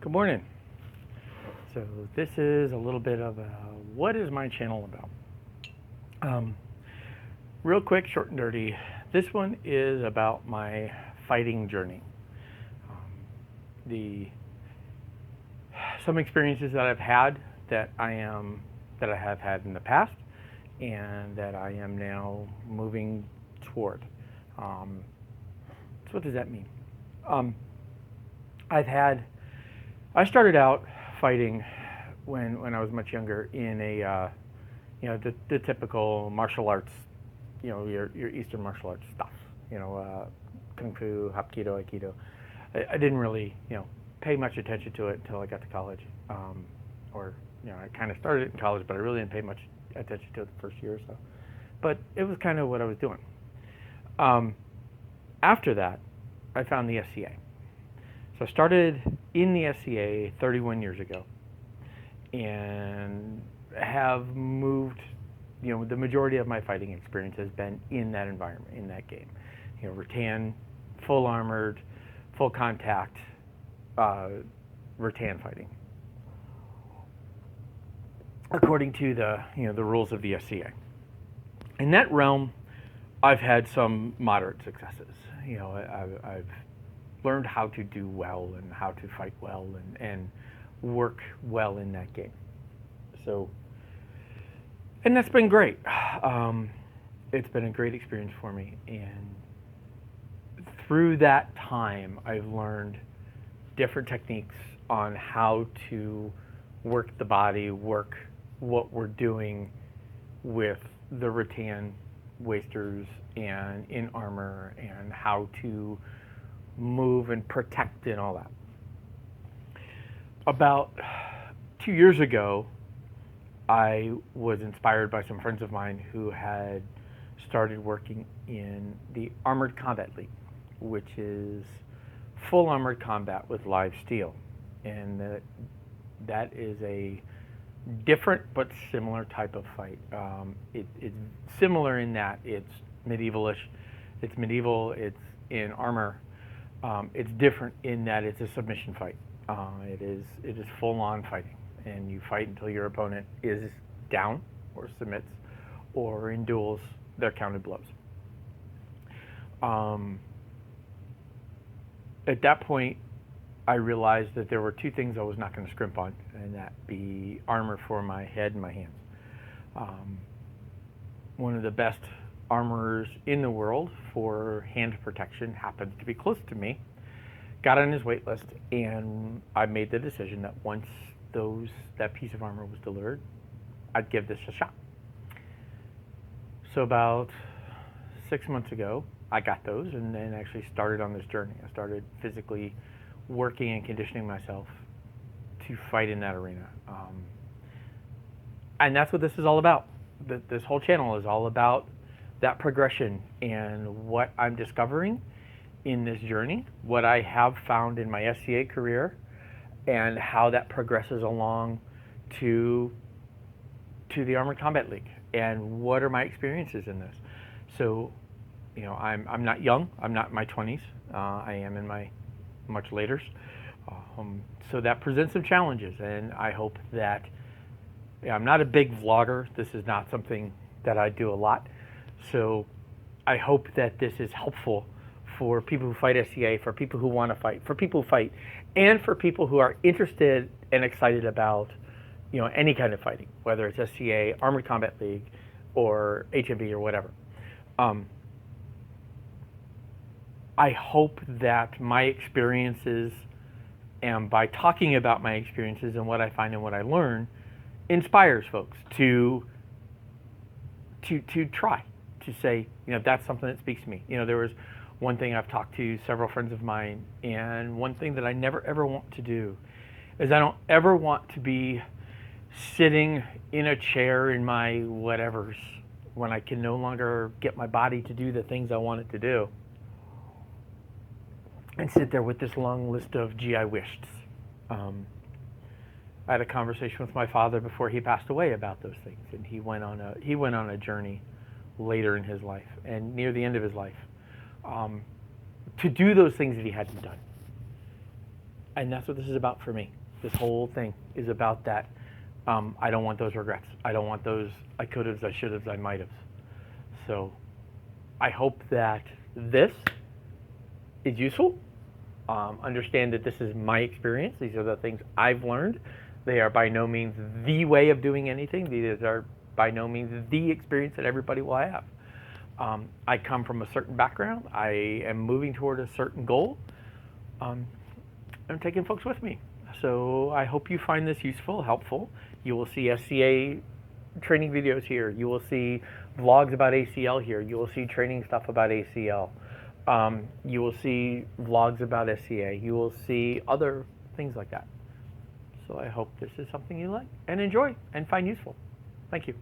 Good morning. So this is a little bit of a what is my channel about? Um, Real quick, short and dirty. This one is about my fighting journey. Um, the some experiences that I've had that I have had in the past, and that I am now moving toward. So what does that mean? Um, I started out fighting when I was much younger in a the typical martial arts, your Eastern martial arts stuff, kung fu, hapkido, aikido. I didn't really pay much attention to it until I got to college, or I kind of started it in college, but I really didn't pay much attention to it the first year or so. But it was kind of what I was doing. After that, I found the SCA. So I started in the SCA 31 years ago, and have moved, the majority of my fighting experience has been in that environment, in that game. Rattan, full armored, full contact, rattan fighting, according to the rules of the SCA. In that realm, I've had some moderate successes. I've learned how to do well and how to fight well and work well in that game. So, and that's been great. It's been a great experience for me. And through that time, I've learned different techniques on how to work the body, work what we're doing with the rattan wasters and in armor, and how to move and protect and all that. About 2 years ago, I was inspired by some friends of mine who had started working in the Armored Combat League, which is full armored combat with live steel. And that is a different but similar type of fight. It's similar in that it's medievalish. It's medieval, it's in armor. It's different in that it's a submission fight. It is full-on fighting, and you fight until your opponent is down or submits, or in duels, they're counted blows. At that point, I realized that there were two things I was not going to scrimp on, and that be armor for my head and my hands. One of the best armorers in the world for hand protection happens to be close to me, got on his wait list, and I made the decision that once that piece of armor was delivered, I'd give this a shot. So about 6 months ago, I got those and then actually started on this journey. I started physically working and conditioning myself to fight in that arena. And that's what this is all about. This whole channel is all about that progression and what I'm discovering in this journey, what I have found in my SCA career, and how that progresses along to the Armored Combat League, and what are my experiences in this. So, I'm not young. I'm not in my 20s. I am in my much laters. So that presents some challenges, and I hope that I'm not a big vlogger. This is not something that I do a lot. So I hope that this is helpful for people who fight SCA, for people who want to fight, for people who fight, and for people who are interested and excited about any kind of fighting, whether it's SCA, Armored Combat League, or HMB or whatever. I hope that my experiences, and by talking about my experiences and what I find and what I learn, inspires folks to try, to say, that's something that speaks to me. There was one thing I've talked to several friends of mine, and one thing that I never ever want to do is I don't ever want to be sitting in a chair in my whatevers when I can no longer get my body to do the things I want it to do, and sit there with this long list of gee, I wished. I had a conversation with my father before he passed away about those things, and he went on a journey later in his life and near the end of his life, to do those things that he hadn't done. And that's what this is about for me. This whole thing is about that. I don't want those regrets. I don't want those I could have, I should have, I might have. So I hope that this is useful. Understand that this is my experience. These are the things I've learned. They are by no means the way of doing anything. These are by no means the experience that everybody will have. I come from a certain background. I am moving toward a certain goal. I'm taking folks with me. So I hope you find this useful, helpful. You will see SCA training videos here. You will see vlogs about ACL here. You will see training stuff about ACL. You will see vlogs about SCA. You will see other things like that. So I hope this is something you like and enjoy and find useful. Thank you.